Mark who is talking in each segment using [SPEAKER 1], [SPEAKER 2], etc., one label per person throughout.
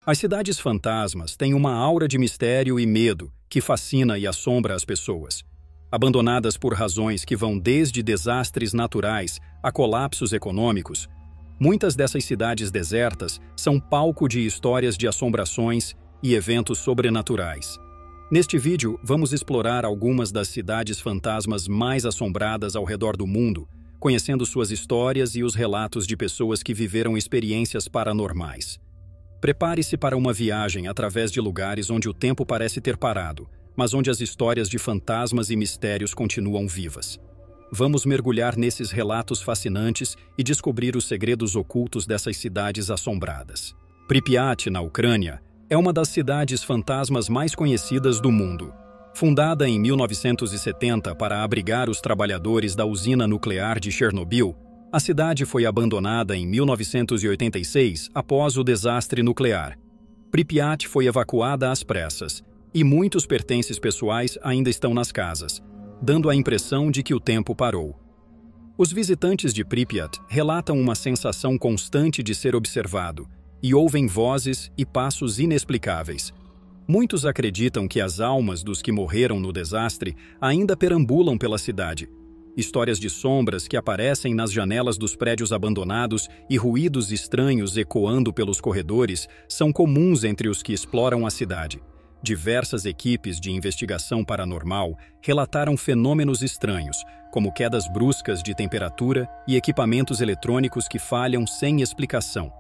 [SPEAKER 1] As cidades fantasmas têm uma aura de mistério e medo que fascina e assombra as pessoas. Abandonadas por razões que vão desde desastres naturais a colapsos econômicos, muitas dessas cidades desertas são palco de histórias de assombrações e eventos sobrenaturais. Neste vídeo, vamos explorar algumas das cidades fantasmas mais assombradas ao redor do mundo, conhecendo suas histórias e os relatos de pessoas que viveram experiências paranormais. Prepare-se para uma viagem através de lugares onde o tempo parece ter parado, mas onde as histórias de fantasmas e mistérios continuam vivas. Vamos mergulhar nesses relatos fascinantes e descobrir os segredos ocultos dessas cidades assombradas. Pripyat, na Ucrânia, é uma das cidades fantasmas mais conhecidas do mundo. Fundada em 1970 para abrigar os trabalhadores da usina nuclear de Chernobyl, a cidade foi abandonada em 1986 após o desastre nuclear. Pripyat foi evacuada às pressas, e muitos pertences pessoais ainda estão nas casas, dando a impressão de que o tempo parou. Os visitantes de Pripyat relatam uma sensação constante de ser observado, e ouvem vozes e passos inexplicáveis. Muitos acreditam que as almas dos que morreram no desastre ainda perambulam pela cidade. Histórias de sombras que aparecem nas janelas dos prédios abandonados e ruídos estranhos ecoando pelos corredores são comuns entre os que exploram a cidade. Diversas equipes de investigação paranormal relataram fenômenos estranhos, como quedas bruscas de temperatura e equipamentos eletrônicos que falham sem explicação.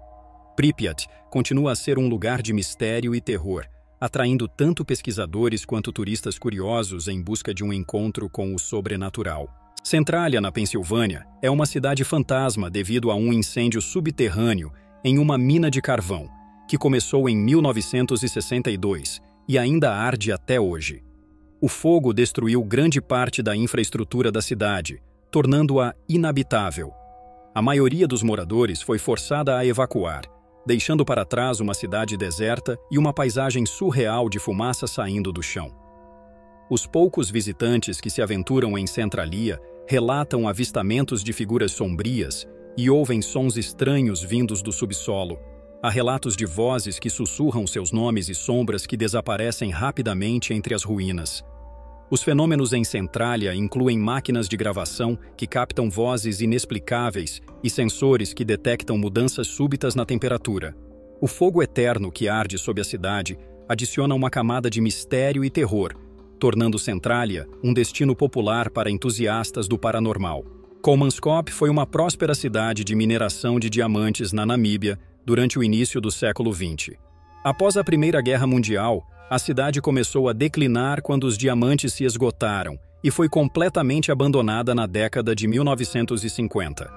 [SPEAKER 1] Pripyat continua a ser um lugar de mistério e terror, atraindo tanto pesquisadores quanto turistas curiosos em busca de um encontro com o sobrenatural. Centralia, na Pensilvânia, é uma cidade fantasma devido a um incêndio subterrâneo em uma mina de carvão, que começou em 1962 e ainda arde até hoje. O fogo destruiu grande parte da infraestrutura da cidade, tornando-a inabitável. A maioria dos moradores foi forçada a evacuar, deixando para trás uma cidade deserta e uma paisagem surreal de fumaça saindo do chão. Os poucos visitantes que se aventuram em Centralia relatam avistamentos de figuras sombrias e ouvem sons estranhos vindos do subsolo. Há relatos de vozes que sussurram seus nomes e sombras que desaparecem rapidamente entre as ruínas. Os fenômenos em Centralia incluem máquinas de gravação que captam vozes inexplicáveis e sensores que detectam mudanças súbitas na temperatura. O fogo eterno que arde sob a cidade adiciona uma camada de mistério e terror, tornando Centralia um destino popular para entusiastas do paranormal. Kolmanskop foi uma próspera cidade de mineração de diamantes na Namíbia durante o início do século XX. Após a Primeira Guerra Mundial, a cidade começou a declinar quando os diamantes se esgotaram e foi completamente abandonada na década de 1950.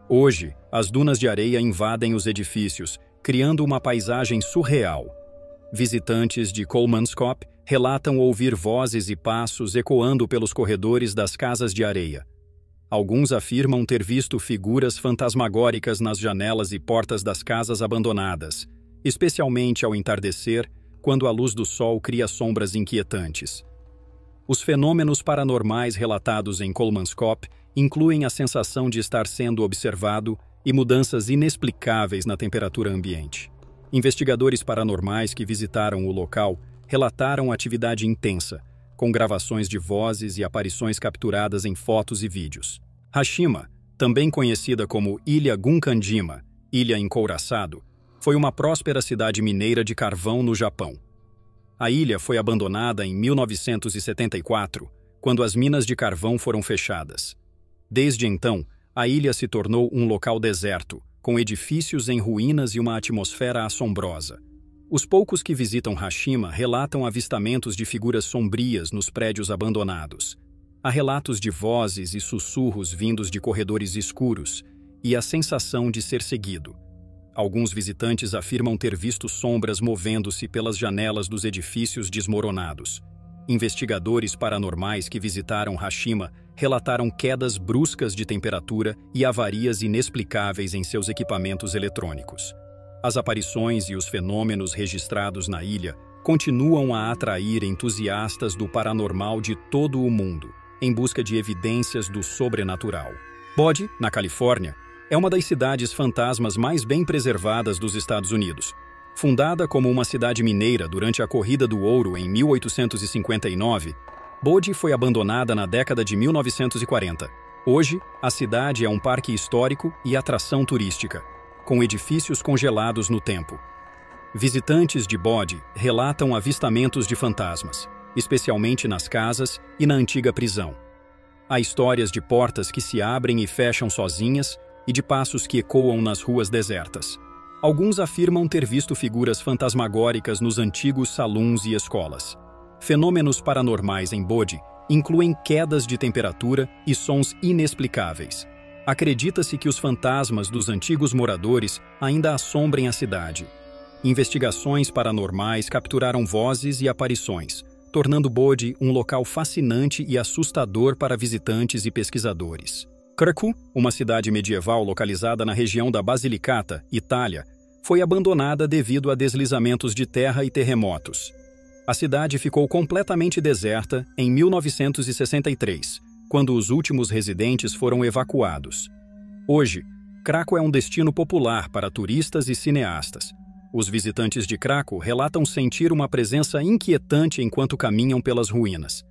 [SPEAKER 1] Hoje, as dunas de areia invadem os edifícios, criando uma paisagem surreal. Visitantes de Kolmanskop relatam ouvir vozes e passos ecoando pelos corredores das casas de areia. Alguns afirmam ter visto figuras fantasmagóricas nas janelas e portas das casas abandonadas, especialmente ao entardecer, quando a luz do sol cria sombras inquietantes. Os fenômenos paranormais relatados em Kolmanskop incluem a sensação de estar sendo observado e mudanças inexplicáveis na temperatura ambiente. Investigadores paranormais que visitaram o local relataram atividade intensa, com gravações de vozes e aparições capturadas em fotos e vídeos. Hashima, também conhecida como Ilha Gunkanjima, ilha encouraçado, foi uma próspera cidade mineira de carvão no Japão. A ilha foi abandonada em 1974, quando as minas de carvão foram fechadas. Desde então, a ilha se tornou um local deserto, com edifícios em ruínas e uma atmosfera assombrosa. Os poucos que visitam Hashima relatam avistamentos de figuras sombrias nos prédios abandonados. Há relatos de vozes e sussurros vindos de corredores escuros e a sensação de ser seguido. Alguns visitantes afirmam ter visto sombras movendo-se pelas janelas dos edifícios desmoronados. Investigadores paranormais que visitaram Hashima relataram quedas bruscas de temperatura e avarias inexplicáveis em seus equipamentos eletrônicos. As aparições e os fenômenos registrados na ilha continuam a atrair entusiastas do paranormal de todo o mundo, em busca de evidências do sobrenatural. Bodie, na Califórnia, é uma das cidades fantasmas mais bem preservadas dos Estados Unidos. Fundada como uma cidade mineira durante a Corrida do Ouro em 1859, Bode foi abandonada na década de 1940. Hoje, a cidade é um parque histórico e atração turística, com edifícios congelados no tempo. Visitantes de Bode relatam avistamentos de fantasmas, especialmente nas casas e na antiga prisão. Há histórias de portas que se abrem e fecham sozinhas e de passos que ecoam nas ruas desertas. Alguns afirmam ter visto figuras fantasmagóricas nos antigos saluns e escolas. Fenômenos paranormais em Bode incluem quedas de temperatura e sons inexplicáveis. Acredita-se que os fantasmas dos antigos moradores ainda assombrem a cidade. Investigações paranormais capturaram vozes e aparições, tornando Bode um local fascinante e assustador para visitantes e pesquisadores. Cracu, uma cidade medieval localizada na região da Basilicata, Itália, foi abandonada devido a deslizamentos de terra e terremotos. A cidade ficou completamente deserta em 1963, quando os últimos residentes foram evacuados. Hoje, Cracu é um destino popular para turistas e cineastas. Os visitantes de Cracu relatam sentir uma presença inquietante enquanto caminham pelas ruínas.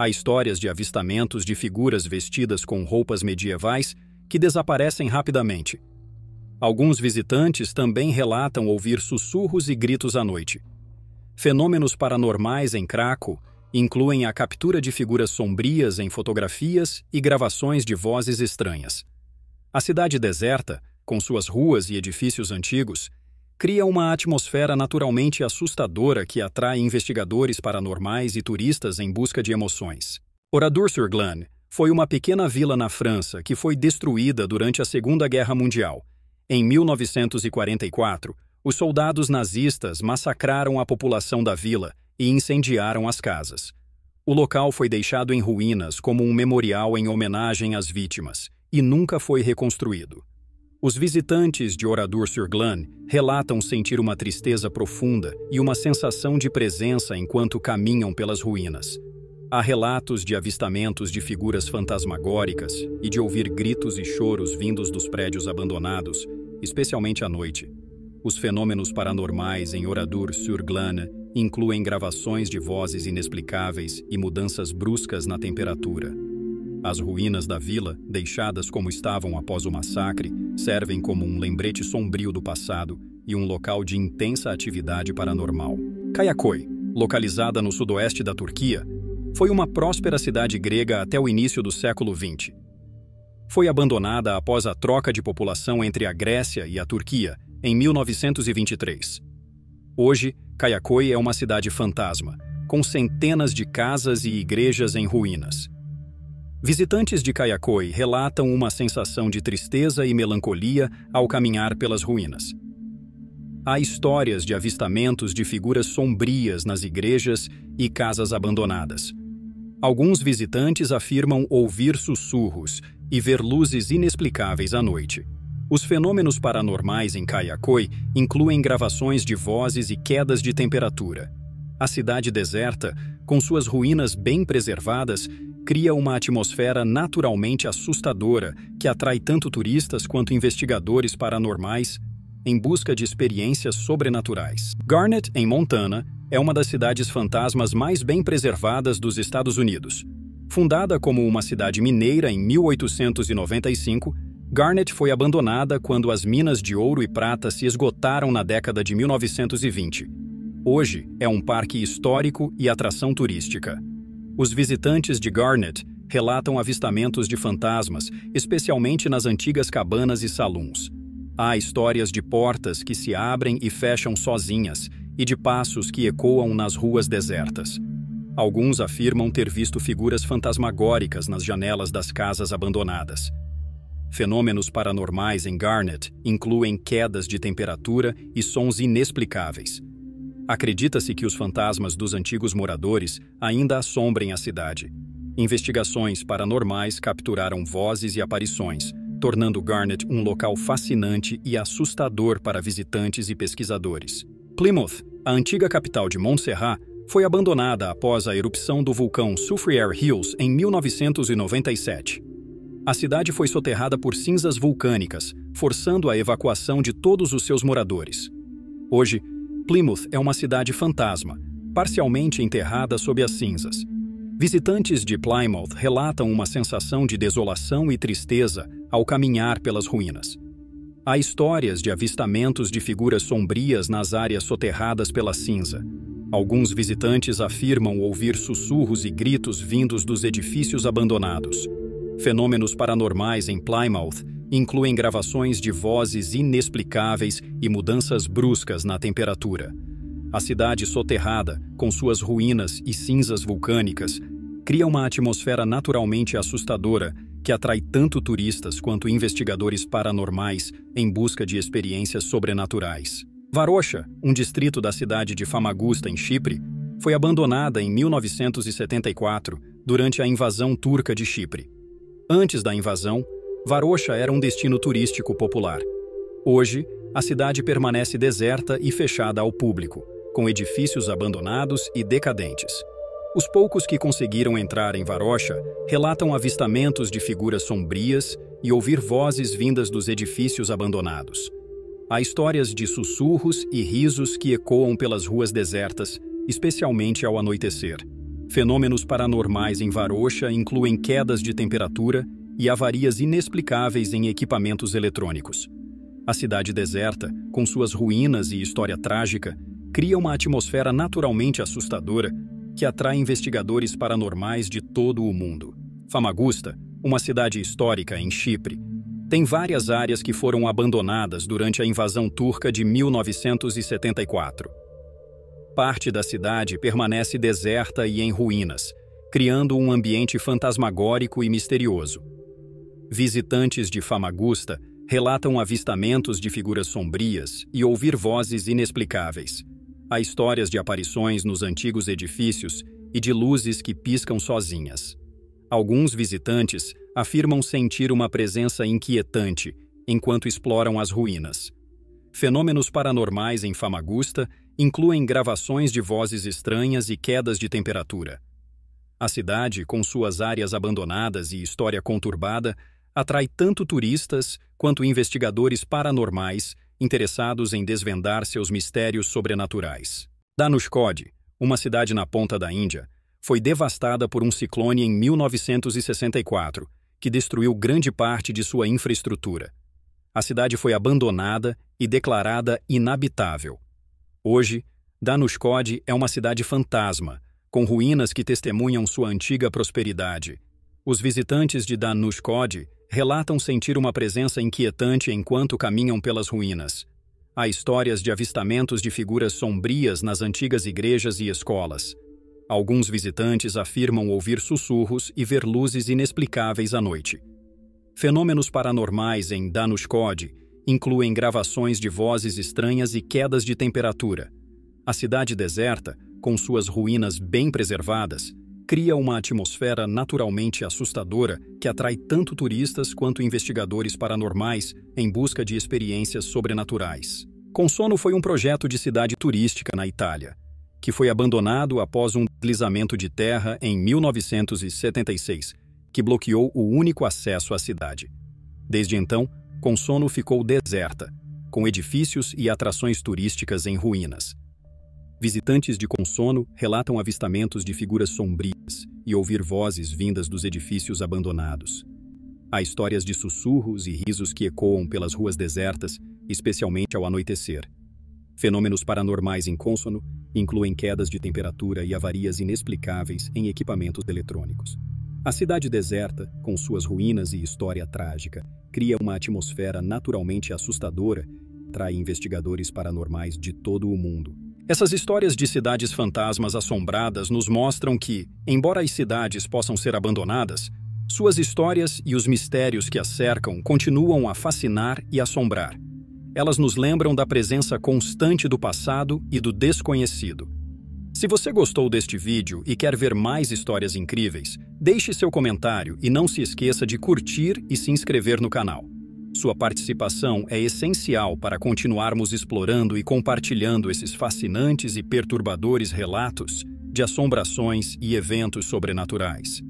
[SPEAKER 1] Há histórias de avistamentos de figuras vestidas com roupas medievais que desaparecem rapidamente. Alguns visitantes também relatam ouvir sussurros e gritos à noite. Fenômenos paranormais em Cracu incluem a captura de figuras sombrias em fotografias e gravações de vozes estranhas. A cidade deserta, com suas ruas e edifícios antigos, cria uma atmosfera naturalmente assustadora que atrai investigadores paranormais e turistas em busca de emoções. Oradour-sur-Glane foi uma pequena vila na França que foi destruída durante a Segunda Guerra Mundial. Em 1944, os soldados nazistas massacraram a população da vila e incendiaram as casas. O local foi deixado em ruínas como um memorial em homenagem às vítimas e nunca foi reconstruído. Os visitantes de Oradour-sur-Glane relatam sentir uma tristeza profunda e uma sensação de presença enquanto caminham pelas ruínas. Há relatos de avistamentos de figuras fantasmagóricas e de ouvir gritos e choros vindos dos prédios abandonados, especialmente à noite. Os fenômenos paranormais em Oradour-sur-Glane incluem gravações de vozes inexplicáveis e mudanças bruscas na temperatura. As ruínas da vila, deixadas como estavam após o massacre, servem como um lembrete sombrio do passado e um local de intensa atividade paranormal. Kayaköy, localizada no sudoeste da Turquia, foi uma próspera cidade grega até o início do século XX. Foi abandonada após a troca de população entre a Grécia e a Turquia, em 1923. Hoje, Kayaköy é uma cidade fantasma, com centenas de casas e igrejas em ruínas. Visitantes de Kayaköy relatam uma sensação de tristeza e melancolia ao caminhar pelas ruínas. Há histórias de avistamentos de figuras sombrias nas igrejas e casas abandonadas. Alguns visitantes afirmam ouvir sussurros e ver luzes inexplicáveis à noite. Os fenômenos paranormais em Kayaköy incluem gravações de vozes e quedas de temperatura. A cidade deserta, com suas ruínas bem preservadas, cria uma atmosfera naturalmente assustadora que atrai tanto turistas quanto investigadores paranormais em busca de experiências sobrenaturais. Garnett, em Montana, é uma das cidades fantasmas mais bem preservadas dos Estados Unidos. Fundada como uma cidade mineira em 1895, Garnett foi abandonada quando as minas de ouro e prata se esgotaram na década de 1920. Hoje é um parque histórico e atração turística. Os visitantes de Garnett relatam avistamentos de fantasmas, especialmente nas antigas cabanas e saluns. Há histórias de portas que se abrem e fecham sozinhas e de passos que ecoam nas ruas desertas. Alguns afirmam ter visto figuras fantasmagóricas nas janelas das casas abandonadas. Fenômenos paranormais em Garnett incluem quedas de temperatura e sons inexplicáveis. Acredita-se que os fantasmas dos antigos moradores ainda assombrem a cidade. Investigações paranormais capturaram vozes e aparições, tornando Garnett um local fascinante e assustador para visitantes e pesquisadores. Plymouth, a antiga capital de Montserrat, foi abandonada após a erupção do vulcão Soufriere Hills em 1997. A cidade foi soterrada por cinzas vulcânicas, forçando a evacuação de todos os seus moradores. Hoje, Plymouth é uma cidade fantasma, parcialmente enterrada sob as cinzas. Visitantes de Plymouth relatam uma sensação de desolação e tristeza ao caminhar pelas ruínas. Há histórias de avistamentos de figuras sombrias nas áreas soterradas pela cinza. Alguns visitantes afirmam ouvir sussurros e gritos vindos dos edifícios abandonados. Fenômenos paranormais em Plymouth incluem gravações de vozes inexplicáveis e mudanças bruscas na temperatura. A cidade soterrada, com suas ruínas e cinzas vulcânicas, cria uma atmosfera naturalmente assustadora que atrai tanto turistas quanto investigadores paranormais em busca de experiências sobrenaturais. Varosha, um distrito da cidade de Famagusta, em Chipre, foi abandonada em 1974 durante a invasão turca de Chipre. Antes da invasão, Varosha era um destino turístico popular. Hoje, a cidade permanece deserta e fechada ao público, com edifícios abandonados e decadentes. Os poucos que conseguiram entrar em Varosha relatam avistamentos de figuras sombrias e ouvir vozes vindas dos edifícios abandonados. Há histórias de sussurros e risos que ecoam pelas ruas desertas, especialmente ao anoitecer. Fenômenos paranormais em Varosha incluem quedas de temperatura e avarias inexplicáveis em equipamentos eletrônicos. A cidade deserta, com suas ruínas e história trágica, cria uma atmosfera naturalmente assustadora que atrai investigadores paranormais de todo o mundo. Famagusta, uma cidade histórica em Chipre, tem várias áreas que foram abandonadas durante a invasão turca de 1974. Parte da cidade permanece deserta e em ruínas, criando um ambiente fantasmagórico e misterioso. Visitantes de Famagusta relatam avistamentos de figuras sombrias e ouvir vozes inexplicáveis. Há histórias de aparições nos antigos edifícios e de luzes que piscam sozinhas. Alguns visitantes afirmam sentir uma presença inquietante enquanto exploram as ruínas. Fenômenos paranormais em Famagusta incluem gravações de vozes estranhas e quedas de temperatura. A cidade, com suas áreas abandonadas e história conturbada, atrai tanto turistas quanto investigadores paranormais interessados em desvendar seus mistérios sobrenaturais. Dhanushkodi, uma cidade na ponta da Índia, foi devastada por um ciclone em 1964, que destruiu grande parte de sua infraestrutura. A cidade foi abandonada e declarada inabitável. Hoje, Dhanushkodi é uma cidade fantasma, com ruínas que testemunham sua antiga prosperidade. Os visitantes de Dhanushkodi relatam sentir uma presença inquietante enquanto caminham pelas ruínas. Há histórias de avistamentos de figuras sombrias nas antigas igrejas e escolas. Alguns visitantes afirmam ouvir sussurros e ver luzes inexplicáveis à noite. Fenômenos paranormais em Dhanushkodi incluem gravações de vozes estranhas e quedas de temperatura. A cidade deserta, com suas ruínas bem preservadas, cria uma atmosfera naturalmente assustadora que atrai tanto turistas quanto investigadores paranormais em busca de experiências sobrenaturais. Consono foi um projeto de cidade turística na Itália, que foi abandonado após um deslizamento de terra em 1976, que bloqueou o único acesso à cidade. Desde então, Consono ficou deserta, com edifícios e atrações turísticas em ruínas. Visitantes de Consono relatam avistamentos de figuras sombrias e ouvir vozes vindas dos edifícios abandonados. Há histórias de sussurros e risos que ecoam pelas ruas desertas, especialmente ao anoitecer. Fenômenos paranormais em Consono incluem quedas de temperatura e avarias inexplicáveis em equipamentos eletrônicos. A cidade deserta, com suas ruínas e história trágica, cria uma atmosfera naturalmente assustadora e atrai investigadores paranormais de todo o mundo. Essas histórias de cidades fantasmas assombradas nos mostram que, embora as cidades possam ser abandonadas, suas histórias e os mistérios que as cercam continuam a fascinar e assombrar. Elas nos lembram da presença constante do passado e do desconhecido. Se você gostou deste vídeo e quer ver mais histórias incríveis, deixe seu comentário e não se esqueça de curtir e se inscrever no canal. Sua participação é essencial para continuarmos explorando e compartilhando esses fascinantes e perturbadores relatos de assombrações e eventos sobrenaturais.